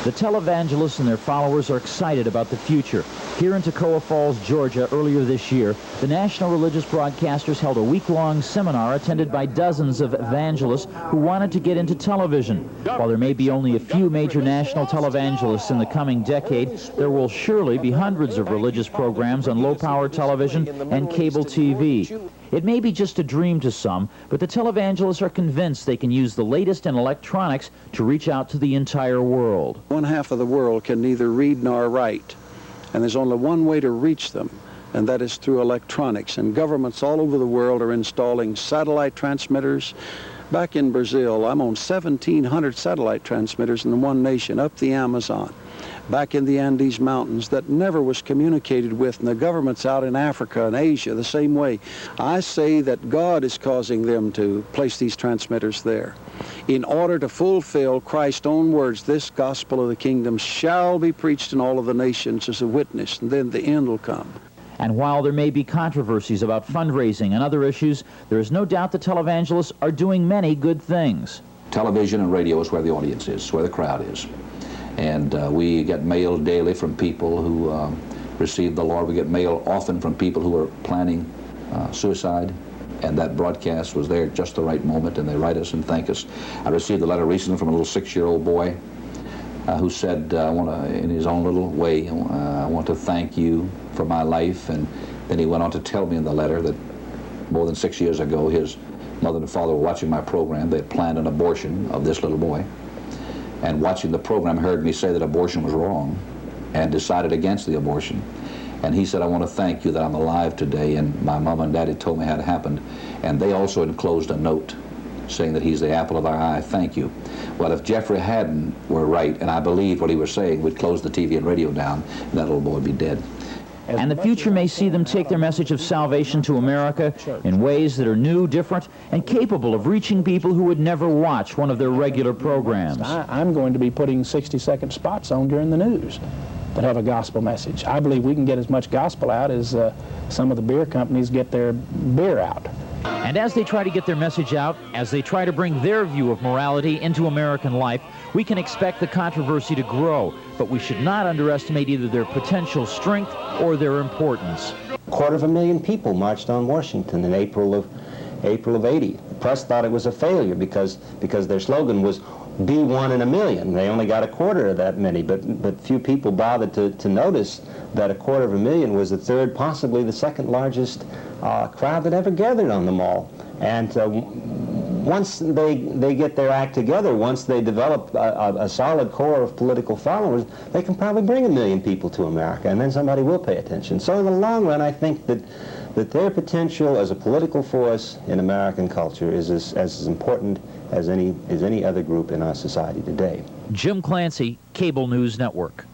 The televangelists and their followers are excited about the future. Here in Toccoa Falls, Georgia, earlier this year, the National Religious Broadcasters held a week-long seminar attended by dozens of evangelists who wanted to get into television. While there may be only a few major national televangelists in the coming decade, there will surely be hundreds of religious programs on low-power television and cable TV. It may be just a dream to some, but the televangelists are convinced they can use the latest in electronics to reach out to the entire world. One half of the world can neither read nor write, and there's only one way to reach them, and that is through electronics. And governments all over the world are installing satellite transmitters. Back in Brazil, I'm on 1,700 satellite transmitters in one nation, up the Amazon. Back in the Andes Mountains that never was communicated with, and the governments out in Africa and Asia the same way. I say that God is causing them to place these transmitters there in order to fulfill Christ's own words, this gospel of the kingdom shall be preached in all of the nations as a witness, and then the end will come. And while there may be controversies about fundraising and other issues, there is no doubt the televangelists are doing many good things. Television and radio is where the audience is, where the crowd is. And we get mail daily from people who receive the Lord. We get mail often from people who are planning suicide. And that broadcast was there at just the right moment, and they write us and thank us. I received a letter recently from a little 6-year-old boy who said, in his own little way, I want to thank you for my life. And then he went on to tell me in the letter that more than 6 years ago, his mother and father were watching my program. They had planned an abortion of this little boy. And watching the program heard me say that abortion was wrong and decided against the abortion. And he said, I want to thank you that I'm alive today, and my mom and daddy told me how it happened. And they also enclosed a note saying that he's the apple of our eye. Thank you. Well, if Jeffrey Haddon were right, and I believed what he was saying, we'd close the TV and radio down, and that little boy would be dead. And the future may see them take their message of salvation to America in ways that are new, different, and capable of reaching people who would never watch one of their regular programs. I'm going to be putting 60-second spots on during the news that have a gospel message. I believe we can get as much gospel out as some of the beer companies get their beer out. And as they try to get their message out, as they try to bring their view of morality into American life, we can expect the controversy to grow, but we should not underestimate either their potential strength or their importance. 250,000 people marched on Washington in April of '80. The press thought it was a failure because their slogan was "Be one in a million." They only got a quarter of that many, but few people bothered to notice that 250,000 was the third, possibly the second largest crowd that ever gathered on the mall. And once they get their act together, once they develop a solid core of political followers, they can probably bring 1 million people to America, and then somebody will pay attention. So in the long run, I think that their potential as a political force in American culture is as important as any other group in our society today. Jim Clancy, Cable News Network.